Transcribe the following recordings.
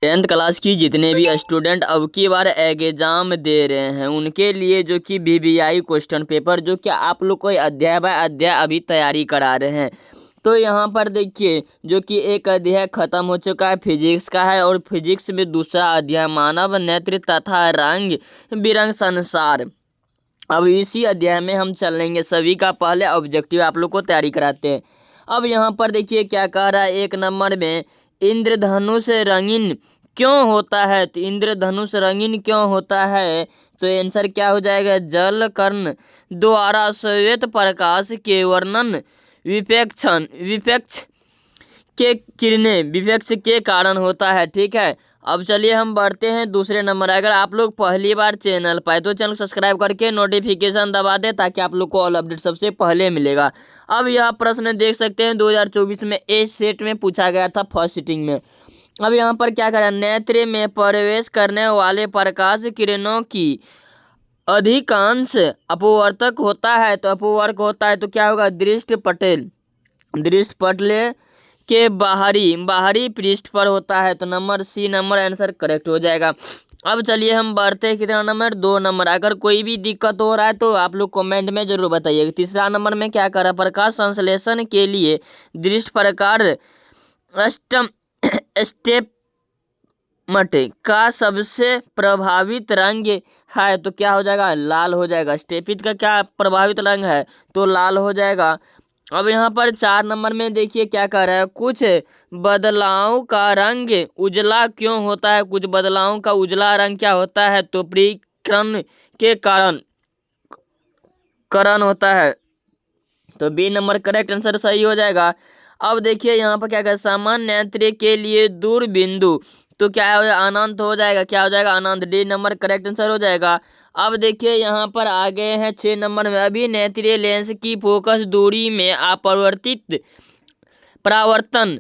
Tenth class की जितने भी स्टूडेंट अब की बार एग्जाम दे रहे हैं उनके लिए जो कि वीवीआई क्वेश्चन पेपर जो कि आप लोग को अध्याय बाय अध्याय अभी तैयारी करा रहे हैं। तो यहाँ पर देखिए जो कि एक अध्याय खत्म हो चुका है, फिजिक्स का है, और फिजिक्स में दूसरा अध्याय मानव नेत्र तथा रंग बिरंग संसार। अब इसी अध्याय में हम चलेंगे। सभी का पहले ऑब्जेक्टिव आप लोग को तैयारी कराते हैं। अब यहाँ पर देखिए क्या कह रहा है, 1 नंबर में इंद्रधनुष रंगीन क्यों होता है। तो इंद्रधनुष रंगीन क्यों होता है तो आंसर क्या हो जाएगा, जल कर्ण द्वारा श्वेत प्रकाश के वर्णन विपेक्ष के किरणें विपेक्ष के कारण होता है। ठीक है, अब चलिए हम बढ़ते हैं दूसरे नंबर। अगर आप लोग पहली बार चैनल पाए तो चैनल सब्सक्राइब करके नोटिफिकेशन दबा दें ताकि आप लोग को ऑल अपडेट सबसे पहले मिलेगा। अब यह प्रश्न देख सकते हैं 2024 में ए सेट में पूछा गया था, फर्स्ट सिटिंग में। अब यहाँ पर क्या करें, नेत्र में प्रवेश करने वाले प्रकाश किरणों की अधिकांश अपवर्तक होता है। तो अपवर्तक होता है तो क्या होगा, दृष्टि पटल के बाहरी पृष्ठ पर होता है। तो number C number answer correct हो जाएगा। अब चलिए हम बढ़ते हैं कितना नंबर, 2 नंबर। अगर कोई भी दिक्कत हो रहा है तो आप लोग कमेंट में जरूर बताइएगा। तीसरा नंबर में क्या कर रहा है, प्रकाश संश्लेषण के लिए दृष्टि प्रकार स्टेप मटे का सबसे प्रभावित रंग है। तो क्या हो जाएगा, लाल हो जाएगा। स्टेपित का क्या प्रभावित रंग है तो लाल हो जाएगा। अब यहाँ पर 4 नंबर में देखिए क्या कर रहा है, कुछ बदलाव का रंग उजला क्यों होता है। कुछ बदलाव का उजला रंग क्या होता है तो परिकरण के कारण होता है। तो बी नंबर करेक्ट आंसर सही हो जाएगा। अब देखिए यहाँ पर क्या कर, सामान्य नेत्र के लिए दूर बिंदु तो क्या हो जाएगा, अनंत हो जाएगा। क्या हो जाएगा, अनंत। डी नंबर करेक्ट आंसर हो जाएगा। अब देखिए यहाँ पर आ गए हैं 6 नंबर में। अभी नेत्रीय लेंस की फोकस दूरी में परावर्तन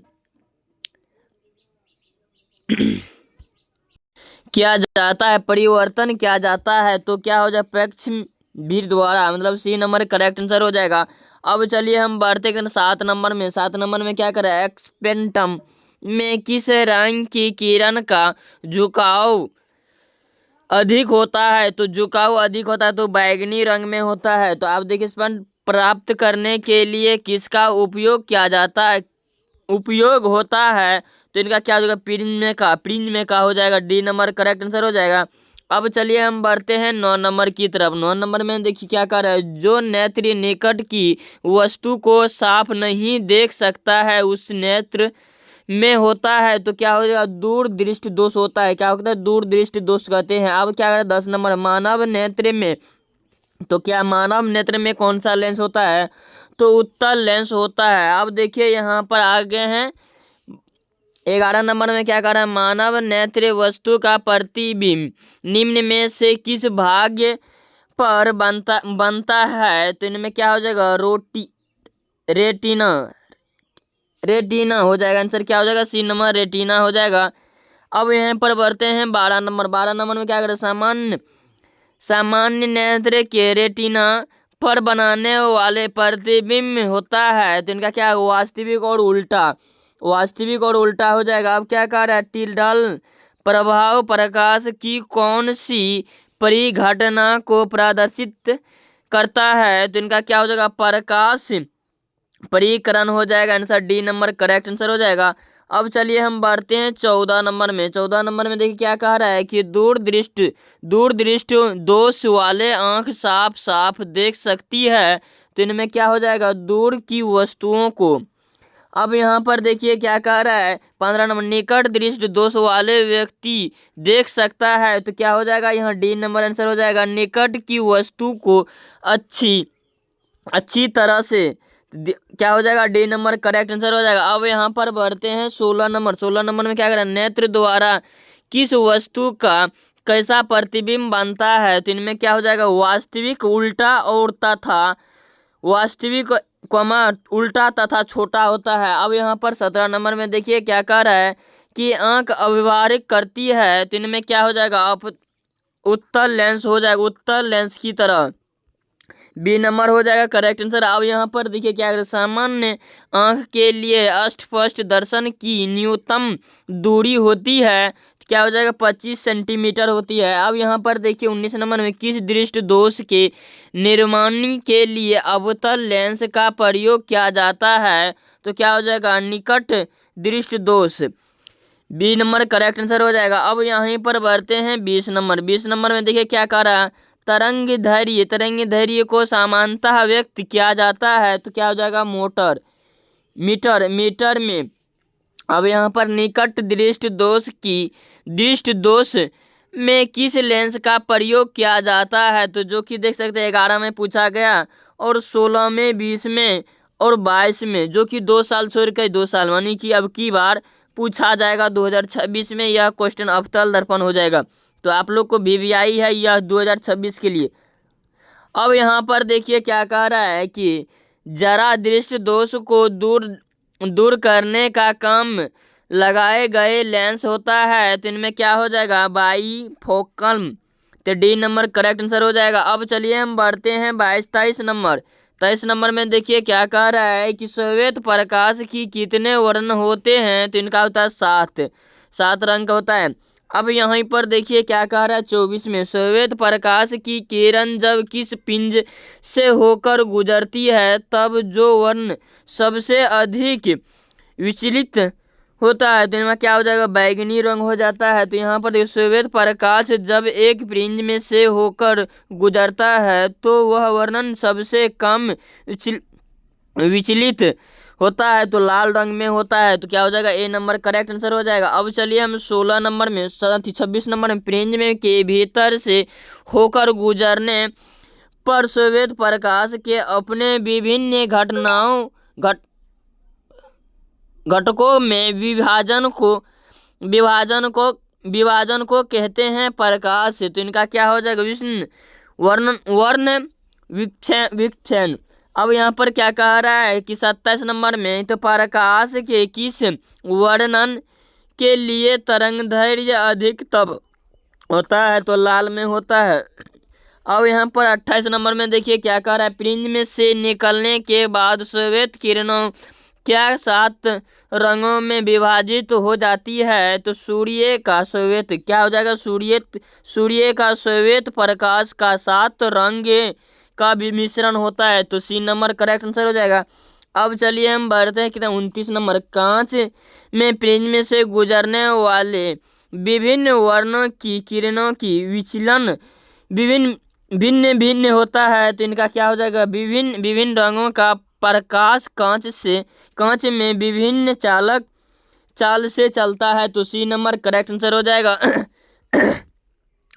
किया जाता है, परिवर्तन किया जाता है। तो क्या हो जाए, प्रत्यक्ष भीड़ द्वारा, मतलब सी नंबर करेक्ट आंसर हो जाएगा। अब चलिए हम बढ़ते हैं 7 नंबर में। 7 नंबर में क्या करें, एक्सपेंटम में किस रंग की किरण का झुकाव अधिक होता है। तो झुकाव अधिक होता है तो बैगनी रंग में होता है। तो आप देखिए स्पंद प्राप्त करने के लिए किसका उपयोग किया जाता है, उपयोग होता है। तो इनका क्या हो जाएगा, प्रिज्म में का हो जाएगा। डी नंबर करेक्ट आंसर हो जाएगा। अब चलिए हम बढ़ते हैं 9 नंबर की तरफ। 9 नंबर में देखिए क्या कर रहा है, जो नेत्र निकट की वस्तु को साफ नहीं देख सकता है उस नेत्र में होता है। तो क्या हो जाएगा, दूर दृष्टि दोष होता है। क्या होता है, दूर दृष्टि दोष कहते हैं। अब क्या करें 10 नंबर, मानव नेत्र में तो क्या मानव नेत्र में कौन सा लेंस होता है तो उत्तल लेंस होता है। अब देखिए यहाँ पर आ गए हैं 11 नंबर में। क्या कर रहा है, मानव नेत्र वस्तु का प्रतिबिंब निम्न में से किस भाग पर बनता है। तो इनमें क्या हो जाएगा, रेटिना हो जाएगा। आंसर क्या हो जाएगा, सी नंबर रेटिना हो जाएगा। अब यहाँ पर बढ़ते हैं 12 नंबर। 12 नंबर में क्या करें, सामान्य नेत्र के रेटिना पर बनाने वाले प्रतिबिंब होता है। तो इनका क्या है, वास्तविक और उल्टा हो जाएगा। अब क्या कर रहा है, टिल्डल प्रभाव प्रकाश की कौन सी परिघटना को प्रदर्शित करता है। तो इनका क्या हो जाएगा, प्रकाश परिकरण हो जाएगा। Answer D number correct answer हो जाएगा। अब चलिए हम बढ़ते हैं 14 नंबर में। 14 नंबर में देखिए क्या कह रहा है कि दूर दृष्टि दोष वाले आंख साफ साफ देख सकती है। तो इनमें क्या हो जाएगा, दूर की वस्तुओं को। अब यहाँ पर देखिए क्या कह रहा है, 15 नंबर, निकट दृष्टि दोष वाले व्यक्ति देख सकता है। तो क्या हो जाएगा, यहाँ डी नंबर आंसर हो जाएगा। निकट की वस्तु को अच्छी तरह से क्या हो जाएगा, डी नंबर करेक्ट आंसर हो जाएगा। अब यहाँ पर बढ़ते हैं 16 नंबर। 16 नंबर में क्या करें, नेत्र द्वारा किस वस्तु का कैसा प्रतिबिंब बनता है। तो इनमें क्या हो जाएगा, वास्तविक, उल्टा और तथा वास्तविक उल्टा तथा छोटा होता है। अब यहाँ पर 17 नंबर में देखिए क्या कह रहा है कि आंख अभिवारिक करती है। तो इनमें क्या हो जाएगा, उत्तल लेंस हो जाएगा, उत्तल लेंस की तरह। बी नंबर हो जाएगा करेक्ट आंसर। अब यहाँ पर देखिए क्या करें, सामान्य आंख के लिए अष्टपष्ट दर्शन की न्यूनतम दूरी होती है। क्या हो जाएगा 25 सेंटीमीटर होती है। अब यहाँ पर देखिए 19 नंबर में किस दृष्टि दोष के निर्माण के लिए अवतल लेंस का प्रयोग किया जाता है, तो क्या हो जाएगा निकट दृष्टि दोष। बी नंबर करेक्ट आंसर हो जाएगा। अब यहीं पर बढ़ते हैं 20 नंबर। 20 नंबर में देखिए क्या कह रहा है, तरंग धैर्य को सामान्यतः व्यक्त किया जाता है, तो क्या हो जाएगा मीटर में। अब यहाँ पर निकट दृष्टि दोष में किस लेंस का प्रयोग किया जाता है, तो जो कि देख सकते हैं 11 में पूछा गया और 16 में, 20 में और 22 में, जो कि 2 साल छोड़ कर 2 साल, यानी कि अब की बार पूछा जाएगा 2026 में यह क्वेश्चन अवतल दर्पण हो जाएगा। तो आप लोग को VVI है यह 2026 के लिए। अब यहाँ पर देखिए क्या कह रहा है कि जरा दृष्टि दोष को दूर करने का काम लगाए गए लेंस होता है, तो इनमें क्या हो जाएगा बाईफोकल। तो डी नंबर करेक्ट आंसर हो जाएगा। अब चलिए हम बढ़ते हैं 23 नंबर। 23 नंबर में देखिए क्या कह रहा है कि श्वेत प्रकाश की कितने वर्ण होते हैं, तो इनका होता है 7 रंग का होता है। अब यहीं पर देखिए क्या कह रहा है 24 में, श्वेत प्रकाश की किरण जब किस पिंड से होकर गुजरती है तब जो वर्ण सबसे अधिक विचलित होता है, तो इनमें क्या हो जाएगा बैगनी रंग हो जाता है। तो यहाँ पर श्वेत प्रकाश जब एक पिंड में से होकर गुजरता है तो वह वर्णन सबसे कम विचलित होता है, तो लाल रंग में होता है। तो क्या हो जाएगा ए नंबर करेक्ट आंसर हो जाएगा। अब चलिए हम 16 नंबर में 26 नंबर में पिंड में के भीतर से होकर गुजरने पर श्वेत प्रकाश के अपने विभिन्न घटकों में विभाजन को कहते हैं प्रकाश से, तो इनका क्या हो जाएगा वर्ण विक्षेपण। अब यहाँ पर क्या कह रहा है कि 27 नंबर में, तो प्रकाश के किस वर्णन के लिए तरंगदैर्घ्य अधिक तब होता है, तो लाल में होता है। अब यहाँ पर 28 नंबर में देखिए क्या कह रहा है, पिंड में से निकलने के बाद श्वेत किरणों क्या 7 रंगों में विभाजित हो जाती है, तो सूर्य का श्वेत क्या हो जाएगा सूर्य का श्वेत प्रकाश का 7 रंग का भी मिश्रण होता है, तो सी नंबर करेक्ट आंसर हो जाएगा। अब चलिए हम बढ़ते हैं कितना 29 नंबर। कांच में पिंड में से गुजरने वाले विभिन्न वर्णों की किरणों की विचलन भिन्न भिन्न होता है, तो इनका क्या हो जाएगा विभिन्न रंगों का प्रकाश कांच में विभिन्न चाल से चलता है, तो सी नंबर करेक्ट आंसर हो जाएगा।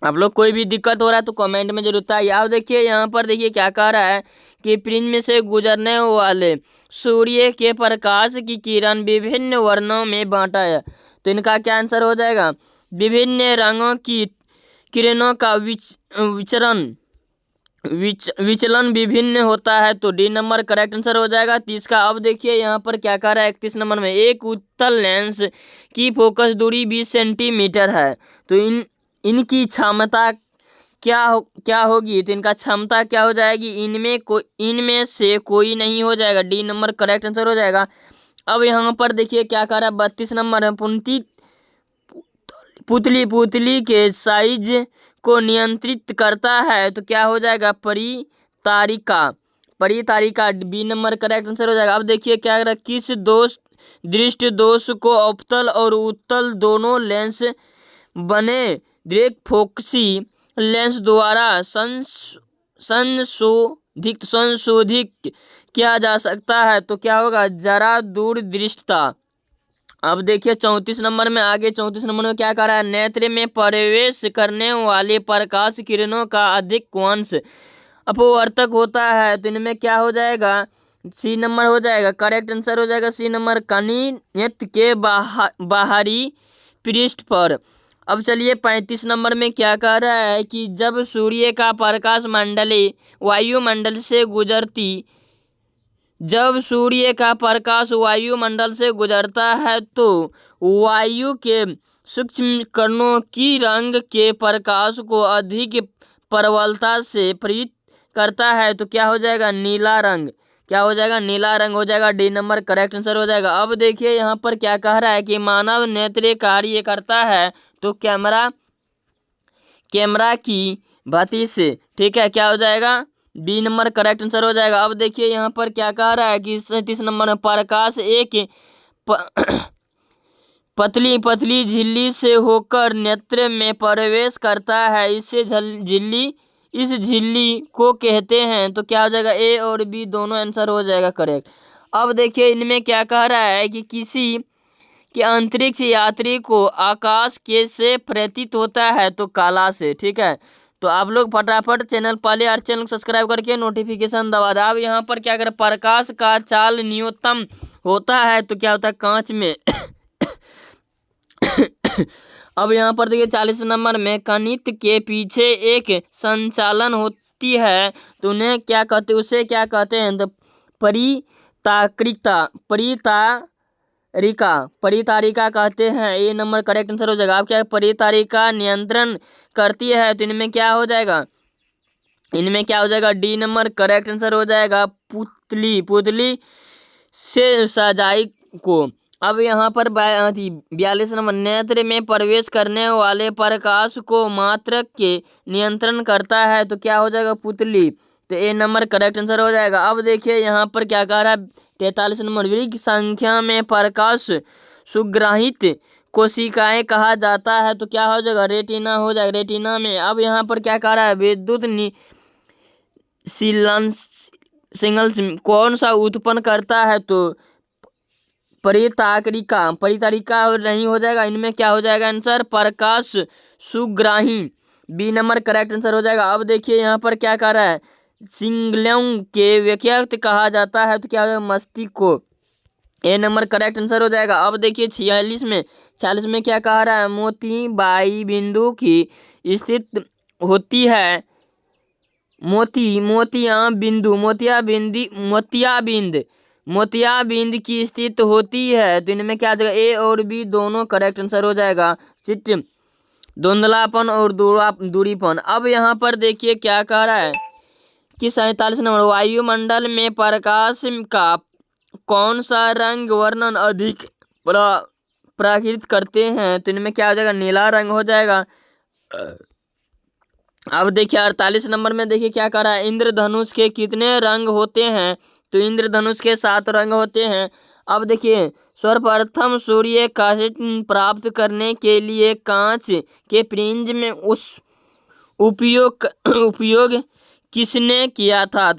आप लोग कोई भी दिक्कत हो रहा है तो कमेंट में जरूर बताइए। आप देखिए यहाँ पर देखिए क्या कह रहा है कि पिंड में से गुजरने वाले सूर्य के प्रकाश की किरण विभिन्न वर्णों में बांटा है, तो इनका क्या आंसर हो जाएगा विभिन्न रंगों की किरणों का विचलन विभिन्न होता है, तो डी नंबर करेक्ट आंसर हो जाएगा 30 का। अब देखिए यहाँ पर क्या कह रहा है 31 नंबर में, एक उत्तल लेंस की फोकस दूरी 20 सेंटीमीटर है, तो इनकी क्षमता क्या होगी, तो इनका क्षमता क्या हो जाएगी इनमें से कोई नहीं हो जाएगा, डी नंबर करेक्ट आंसर हो जाएगा। अब यहाँ पर देखिए क्या कह रहा है 32 नंबर में, पुतली के साइज को नियंत्रित करता है, तो क्या हो जाएगा परितारिका बी नंबर करेक्ट आंसर हो जाएगा। अब देखिए क्या कर रहा है किस दृष्टि दोष को अवतल और उत्तल दोनों लेंस बने द्विफोकसी लेंस द्वारा संशोधित किया जा सकता है, तो क्या होगा जरा दूरदृष्टता। अब देखिए 34 नंबर में आगे 34 नंबर में क्या कह रहा है, नेत्र में प्रवेश करने वाले प्रकाश किरणों का अधिक अंश अपवर्तक होता है, तो इनमें क्या हो जाएगा सी नंबर हो जाएगा करेक्ट आंसर हो जाएगा सी नंबर नेत्र के बाहरी पृष्ठ पर। अब चलिए 35 नंबर में क्या कह रहा है कि जब सूर्य का प्रकाश वायुमंडल से गुजरता है तो वायु के सूक्ष्म कणों की रंग के प्रकाश को अधिक प्रबलता से प्रेरित करता है, तो क्या हो जाएगा नीला रंग। क्या हो जाएगा, नीला रंग हो जाएगा। डी नंबर करेक्ट आंसर हो जाएगा। अब देखिए यहाँ पर क्या कह रहा है कि मानव नेत्र कार्य करता है तो कैमरा की भांति से, ठीक है, क्या हो जाएगा, बी नंबर करेक्ट आंसर हो जाएगा। अब देखिए यहाँ पर क्या कह रहा है कि 37 नंबर में प्रकाश एक पतली पतली झिल्ली से होकर नेत्र में प्रवेश करता है, इस झिल्ली को कहते हैं, तो क्या हो जाएगा, ए और बी दोनों आंसर हो जाएगा करेक्ट। अब देखिए इनमें क्या कह रहा है कि किसी कि अंतरिक्ष यात्री को आकाश के से प्रतीत होता है तो काला से, ठीक है। तो आप लोग फटाफट चैनल पहले और चैनल सब्सक्राइब करके नोटिफिकेशन दबा दे। अब यहाँ पर क्या करें, प्रकाश का चाल न्यूनतम होता है तो क्या होता है, कांच में अब यहाँ पर देखिए 40 नंबर में कणित के पीछे एक संचालन होती है तो उन्हें क्या कहते हैं, उसे क्या कहते हैं, तो परितारिका कहते हैं। ये नंबर करेक्ट आंसर हो जाएगा। अब क्या है, परितारिका नियंत्रण करती है तो इनमें क्या हो जाएगा, डी नंबर करेक्ट आंसर हो जाएगा, पुतली से सजाई को। अब यहाँ पर 42 नंबर, नेत्र में प्रवेश करने वाले प्रकाश को मात्रक के नियंत्रण करता है तो क्या हो जाएगा, पुतली, तो ए नंबर करेक्ट आंसर हो जाएगा। अब देखिए यहाँ पर क्या कह रहा है, 43 नंबर, वृक्क संख्या में प्रकाश सुग्राहित कोशिकाएं कहा जाता है तो क्या हो जाएगा, रेटिना हो जाएगा, रेटिना में। अब यहाँ पर क्या कह रहा है, विद्युत सिग्नल्स कौन सा उत्पन्न करता है तो परितारिका नहीं हो जाएगा, इनमें क्या हो जाएगा आंसर, प्रकाश सुग्राही, बी नंबर करेक्ट आंसर हो जाएगा। अब देखिए यहाँ पर क्या कह रहा है, सिग्नलों के व्यक्त कहा जाता है तो क्या हो जाएगा, मस्तिष्क को, ए नंबर करेक्ट आंसर हो जाएगा। अब देखिए 46 में क्या कह रहा है, मोतीबाई बिंदु की स्थित होती है, मोतियाबिंद की स्थित होती है तो इनमें क्या आ जाएगा, ए और बी दोनों करेक्ट आंसर हो जाएगा, चिट धुंधलापन और दूरीपन। अब यहाँ पर देखिए क्या कह रहा है कि 47 नंबर, वायुमंडल में प्रकाश का कौन सा रंग वर्णन अधिक प्राकृत करते हैं तो इनमें क्या हो जाएगा, नीला रंग हो जाएगा। अब देखिए 48 नंबर में देखिए क्या कह रहा है, इंद्रधनुष के कितने रंग होते हैं तो इंद्रधनुष के 7 रंग होते हैं। अब देखिए सर्वप्रथम सूर्य कांस्य प्राप्त करने के लिए कांच के प्रिंज में उस उपयोग किसने किया था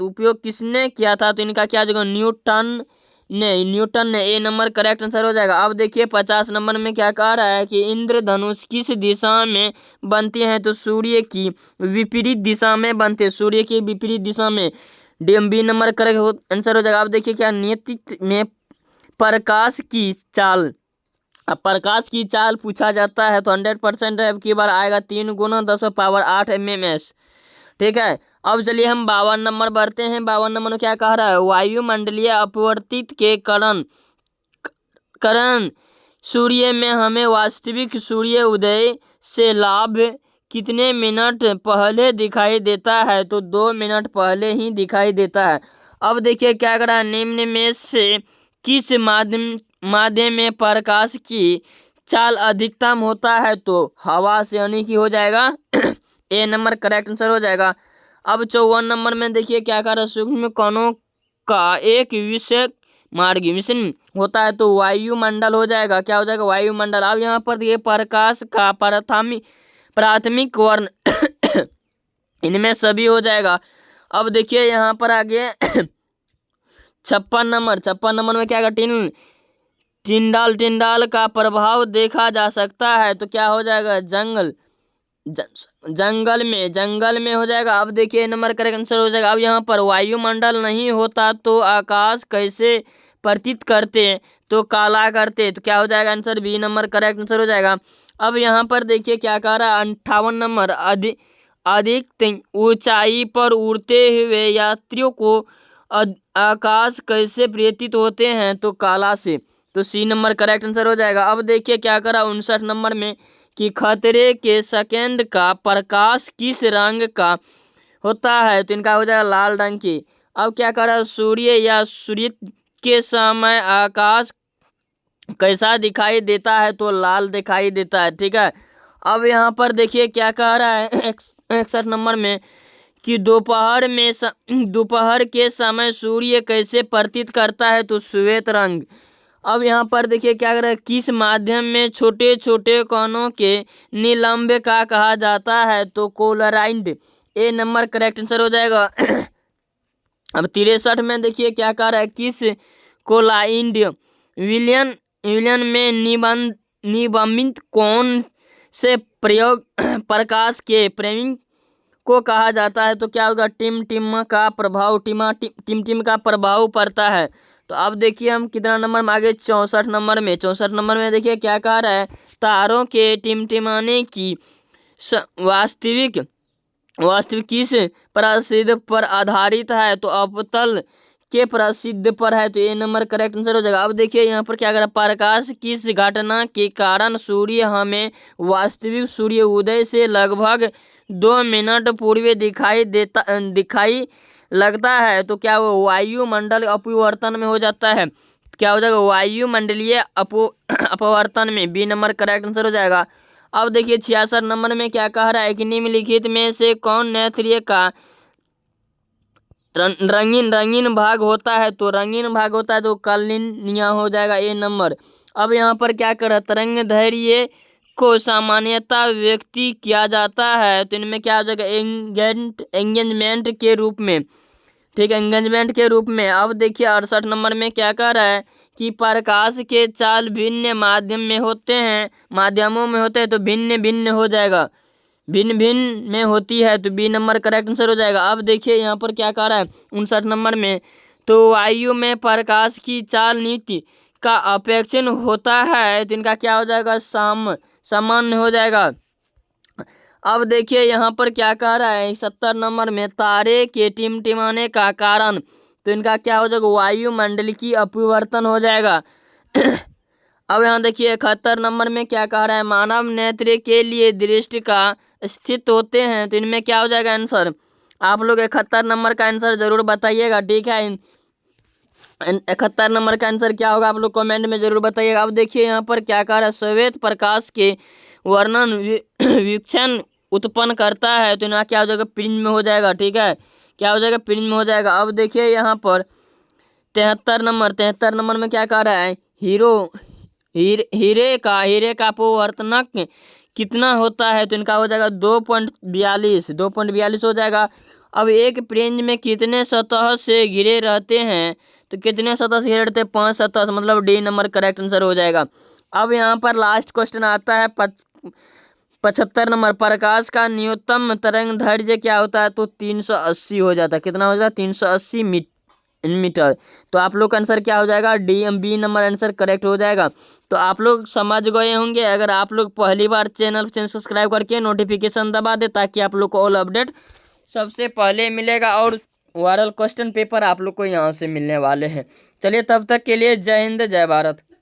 तो इनका क्या जगह, न्यूटन ने, ए नंबर करेक्ट आंसर हो जाएगा। अब देखिए 50 नंबर में क्या कह रहा है कि इंद्रधनुष किस दिशा में बनती हैं तो सूर्य की विपरीत दिशा में बनते हैं, सूर्य की विपरीत दिशा में, बी नंबर करेक्ट आंसर हो जाएगा। अब देखिए क्या, नेतृत्व में प्रकाश की चाल, अब प्रकाश की चाल पूछा जाता है तो 100% अब की बार आएगा 3 गुना 10⁻8 mm, ठीक है। अब चलिए हम 52 नंबर बढ़ते हैं। 52 नंबर में क्या कह रहा है, वायुमंडलीय अपवर्तित के कारण सूर्य में हमें वास्तविक सूर्य उदय से लाभ कितने मिनट पहले दिखाई देता है तो 2 मिनट पहले ही दिखाई देता है। अब देखिए क्या कर रहा है, निम्न में से किस माध्यम में प्रकाश की चाल अधिकतम होता है तो हवा से, यानी कि हो जाएगा ए नंबर करेक्ट आंसर हो जाएगा। अब 54 नंबर में देखिए क्या कर रहा है, सूक्ष्म कणों का एक विषय मार्गी मिशन होता है तो वायुमंडल हो जाएगा, क्या हो जाएगा, वायुमंडल। अब यहाँ पर देखिए प्रकाश का प्राथमिक वर्ण इनमें सभी हो जाएगा। अब देखिए यहाँ पर आगे 56 नंबर में क्या होगा, टिंडाल का प्रभाव देखा जा सकता है तो क्या हो जाएगा, जंगल में हो जाएगा। अब देखिए नंबर करेक्ट आंसर हो जाएगा। अब यहाँ पर वायुमंडल नहीं होता तो आकाश कैसे प्रतीत करते तो काला करते, तो क्या हो जाएगा answer, B number correct answer हो जाएगा। अब यहाँ पर देखिए क्या कह रहा है, 58 नंबर, अधिक ऊंचाई पर उड़ते हुए यात्रियों को आकाश कैसे प्रतीत होते हैं तो काला से, तो सी नंबर करेक्ट आंसर हो जाएगा। अब देखिए क्या करा 59 नंबर में कि खतरे के सेकंड का प्रकाश किस रंग का होता है तो इनका हो जाएगा लाल रंग की। अब क्या कर रहा है, सूर्य या सूर्य के समय आकाश कैसा दिखाई देता है, तो लाल दिखाई देता है, ठीक है। अब यहाँ पर देखिए क्या कह रहा है 61 नंबर में कि दोपहर के समय सूर्य कैसे प्रतीत करता है, तो श्वेत रंग। अब यहाँ पर देखिए क्या कर रहा है, किस माध्यम में छोटे छोटे कणों के निलंब का कहा जाता है, तो कोलराइड। ए नंबर करेक्ट आंसर हो जाएगा। अब 63 में देखिए क्या कह रहा है, किस कोलाइड विलियन विलियन में निबंधित कौन से प्रयोग प्रकाश के प्रेमी को कहा जाता है, तो क्या होगा, टिम का प्रभाव टिम का प्रभाव पड़ता है। तो अब देखिए हम कितना नंबर में आगे, 64 नंबर में। 64 नंबर में देखिए क्या कह रहा है, तारों के टिमटिमाने की वास्तविक किस प्रसिद्ध पर आधारित है, तो अवतल के प्रसिद्ध पर है, तो ये नंबर करेक्ट आंसर हो जाएगा। अब देखिए यहाँ पर क्या कर रहा है, प्रकाश किस घटना के कारण सूर्य हमें वास्तविक सूर्य उदय से लगभग 2 मिनट पूर्व दिखाई लगता है, तो क्या वो वायुमंडल अपवर्तन में हो जाता है, क्या हो जाएगा, वायुमंडलीय अपवर्तन में। बी नंबर करेक्ट आंसर हो जाएगा। अब देखिए 66 नंबर में क्या कह रहा है कि निम्नलिखित में से कौन नेत्रिय का रंगीन भाग होता है, तो रंगीन भाग होता है तो कलिनिया हो जाएगा, ए नंबर। अब यहाँ पर क्या कर रहा है, तरंग दैर्घ्य को सामान्यतः व्यक्त किया जाता है, तो इनमें क्या हो जाएगा, एंगेजमेंट के रूप में, ठीक है, एंगेजमेंट के रूप में। अब देखिए 68 नंबर में क्या कह रहा है कि प्रकाश के चाल भिन्न माध्यमों में होते हैं, तो भिन्न भिन्न हो जाएगा, भिन्न भिन्न में होती है, तो बी नंबर करेक्ट आंसर हो जाएगा। अब देखिए यहाँ पर क्या कह रहा है 59 नंबर में, तो वायु में प्रकाश की चाल नीति का अपेक्षण होता है, तो इनका क्या हो जाएगा, सामान्य हो जाएगा। अब देखिए यहाँ पर क्या कह रहा है 70 नंबर में, तारे के टिमटिमाने का कारण, तो इनका क्या हो जाएगा, वायुमंडल की अपवर्तन हो जाएगा। अब यहाँ देखिए 71 नंबर में क्या कह रहा है, मानव नेत्र के लिए दृष्टि का स्थित होते हैं, तो इनमें क्या हो जाएगा आंसर। आप लोग 71 नंबर का आंसर जरूर बताइएगा, ठीक है। 71 नंबर का आंसर क्या होगा, आप लोग कमेंट में जरूर बताइएगा। अब देखिए यहाँ पर क्या कह रहा है, श्वेत प्रकाश के वर्णन वीक्षण उत्पन्न करता है, तो यहाँ क्या हो जाएगा, प्रिज्म में हो जाएगा, ठीक है, क्या हो जाएगा, प्रिज्म में हो जाएगा। अब देखिए यहाँ पर 73 नंबर में क्या कह रहा है, हीरे का अपवर्तनक कितना होता है, तो इनका हो जाएगा 2.42 हो जाएगा। अब एक प्रिज्म में कितने सतह से घिरे रहते हैं, तो कितने सतह से घिरे रहते हैं, 5 सतह से, मतलब डी नंबर करेक्ट आंसर हो जाएगा। अब यहाँ पर लास्ट क्वेश्चन आता है 75 नंबर, प्रकाश का न्यूनतम तरंग दैर्घ्य क्या होता है, तो 380 हो जाता है, कितना हो जाता है, 380 मीटर। तो आप लोग का आंसर क्या हो जाएगा, बी नंबर आंसर करेक्ट हो जाएगा। तो आप लोग समझ गए होंगे। अगर आप लोग पहली बार चैनल सब्सक्राइब करके नोटिफिकेशन दबा दे, ताकि आप लोग को ऑल अपडेट सबसे पहले मिलेगा, और वायरल क्वेश्चन पेपर आप लोग को यहाँ से मिलने वाले हैं। चलिए तब तक के लिए जय हिंद जय भारत।